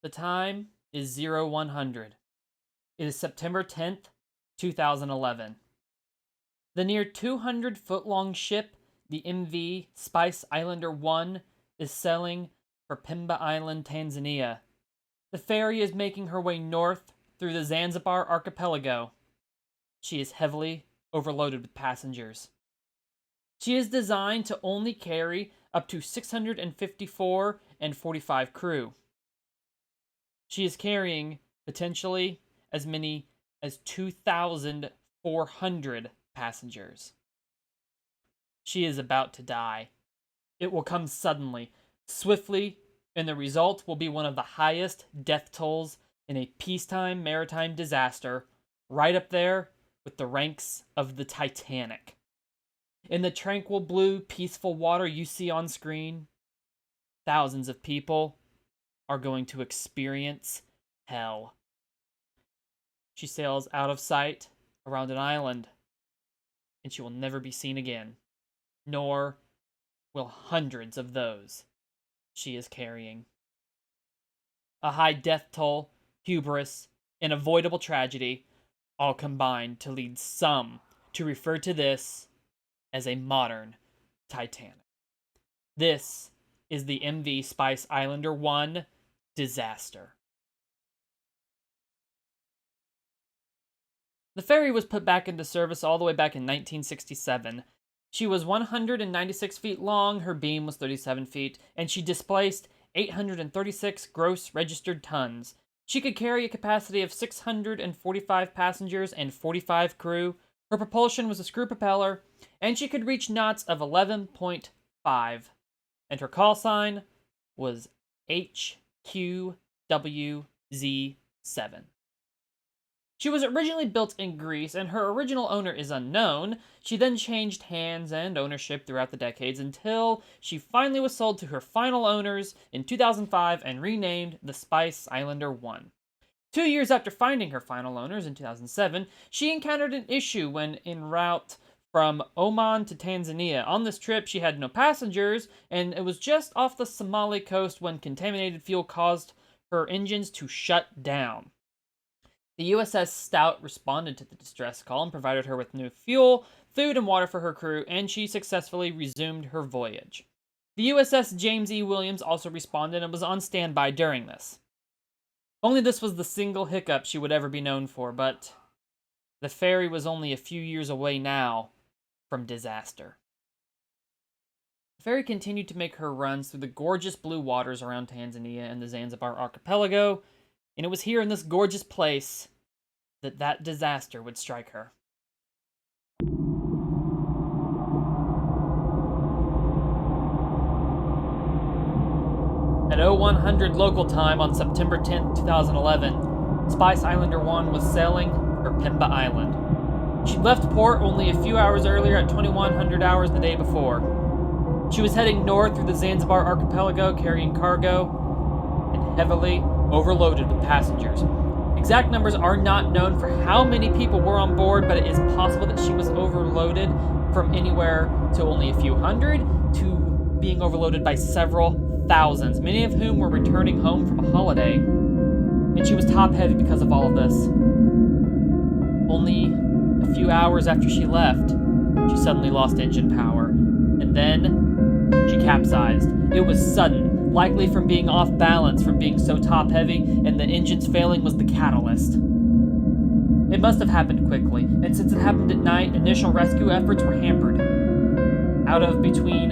The time is 0100. It is September 10th, 2011. The near 200-foot-long ship, the MV Spice Islander 1, is sailing for Pemba Island, Tanzania. The ferry is making her way north through the Zanzibar archipelago. She is heavily overloaded with passengers. She is designed to only carry up to 654 and 45 crew. She is carrying potentially as many as 2,400 passengers. She is about to die. It will come suddenly, swiftly, and the result will be one of the highest death tolls in a peacetime maritime disaster, right up there with the ranks of the Titanic. In the tranquil blue, peaceful water you see on screen, thousands of people are going to experience hell. She sails out of sight around an island, and she will never be seen again, nor will hundreds of those she is carrying. A high death toll, hubris, and avoidable tragedy all combine to lead some to refer to this as a modern Titanic. This is the MV Spice Islander 1 disaster. The ferry was put back into service all the way back in 1967. She was 196 feet long, her beam was 37 feet, and she displaced 836 gross registered tons. She could carry a capacity of 645 passengers and 45 crew. Her propulsion was a screw propeller, and she could reach knots of 11.5. And her call sign was HQWZ7. She was originally built in Greece, and her original owner is unknown. She then changed hands and ownership throughout the decades until she finally was sold to her final owners in 2005 and renamed the Spice Islander 1. 2 years after finding her final owners in 2007, she encountered an issue when en route from Oman to Tanzania. On this trip, she had no passengers, and it was just off the Somali coast when contaminated fuel caused her engines to shut down. The USS Stout responded to the distress call and provided her with new fuel, food, and water for her crew, and she successfully resumed her voyage. The USS James E. Williams also responded and was on standby during this. Only this was the single hiccup she would ever be known for, but the ferry was only a few years away now from disaster. The ferry continued to make her runs through the gorgeous blue waters around Tanzania and the Zanzibar archipelago, and it was here in this gorgeous place that disaster would strike her. At 0100 local time on September 10, 2011, Spice Islander 1 was sailing for Pemba Island. She'd left port only a few hours earlier at 2100 hours the day before. She was heading north through the Zanzibar archipelago carrying cargo and heavily overloaded with passengers. Exact numbers are not known for how many people were on board, but it is possible that she was overloaded from anywhere to only a few hundred to being overloaded by several thousands, many of whom were returning home from a holiday. And she was top-heavy because of all of this. Only a few hours after she left, she suddenly lost engine power, and then she capsized. It was sudden, likely from being off balance from being so top-heavy, and the engines failing was the catalyst. It must have happened quickly, and since it happened at night, initial rescue efforts were hampered. Out of between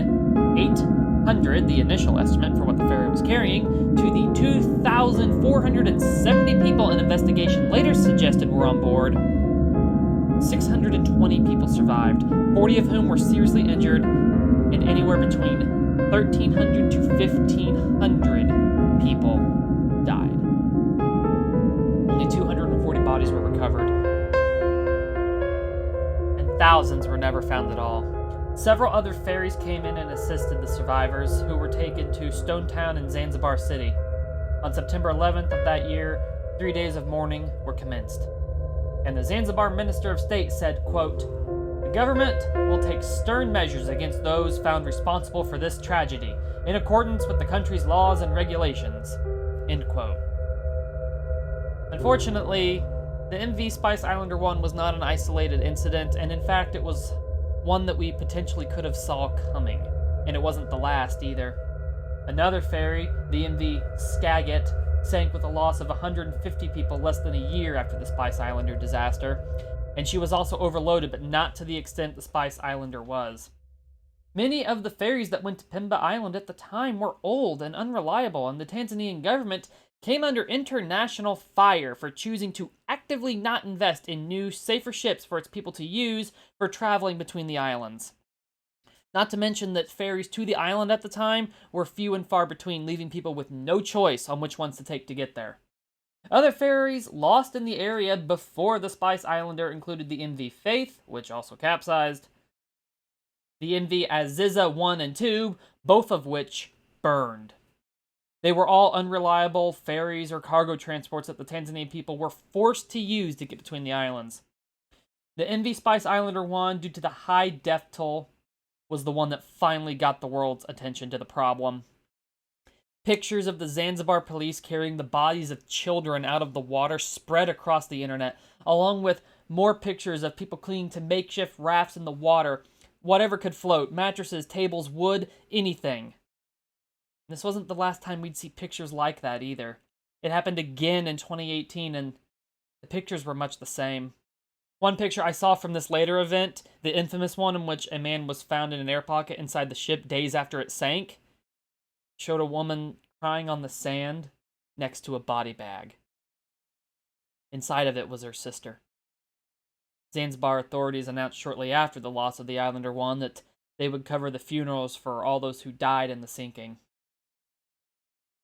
800, the initial estimate for what the ferry was carrying, to the 2,470 people an investigation later suggested were on board, 620 people survived, 40 of whom were seriously injured, and anywhere between 1,300 to 1,500 people died. Only 240 bodies were recovered, and thousands were never found at all. Several other ferries came in and assisted the survivors, who were taken to Stone Town and Zanzibar City. On September 11th of that year, 3 days of mourning were commenced. And the Zanzibar Minister of State said, quote, "The government will take stern measures against those found responsible for this tragedy, in accordance with the country's laws and regulations." End quote. Unfortunately, the MV Spice Islander 1 was not an isolated incident, and in fact, it was one that we potentially could have saw coming. And it wasn't the last either. Another ferry, the MV Skagit, sank with a loss of 150 people less than a year after the Spice Islander disaster, and she was also overloaded, but not to the extent the Spice Islander was. Many of the ferries that went to Pemba Island at the time were old and unreliable, and the Tanzanian government came under international fire for choosing to actively not invest in new, safer ships for its people to use for traveling between the islands. Not to mention that ferries to the island at the time were few and far between, leaving people with no choice on which ones to take to get there. Other ferries lost in the area before the Spice Islander included the MV Faith, which also capsized, the MV Aziza 1 and 2, both of which burned. They were all unreliable ferries or cargo transports that the Tanzanian people were forced to use to get between the islands. The MV Spice Islander 1, due to the high death toll, was the one that finally got the world's attention to the problem. Pictures of the Zanzibar police carrying the bodies of children out of the water spread across the internet, along with more pictures of people clinging to makeshift rafts in the water, whatever could float, mattresses, tables, wood, anything. This wasn't the last time we'd see pictures like that either. It happened again in 2018, and the pictures were much the same. One picture I saw from this later event, the infamous one in which a man was found in an air pocket inside the ship days after it sank, showed a woman crying on the sand next to a body bag. Inside of it was her sister. Zanzibar authorities announced shortly after the loss of the Islander 1 that they would cover the funerals for all those who died in the sinking.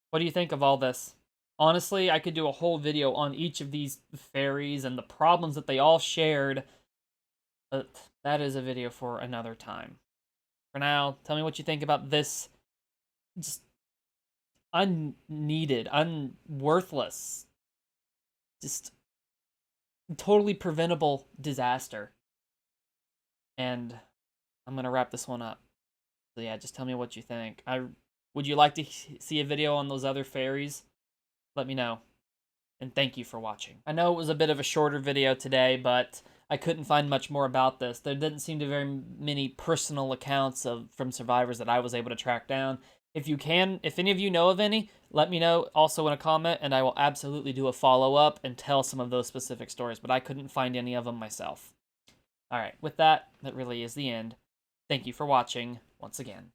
What do you think of all this? Honestly, I could do a whole video on each of these ferries and the problems that they all shared, but that is a video for another time. For now, tell me what you think about this just unneeded, worthless, just totally preventable disaster. And I'm going to wrap this one up. So yeah, just tell me what you think. Would you like to see a video on those other ferries? Let me know. And thank you for watching. I know it was a bit of a shorter video today, but I couldn't find much more about this. There didn't seem to be very many personal accounts from survivors that I was able to track down. If any of you know of any, let me know also in a comment, and I will absolutely do a follow-up and tell some of those specific stories, but I couldn't find any of them myself. Alright, with that, that really is the end. Thank you for watching once again.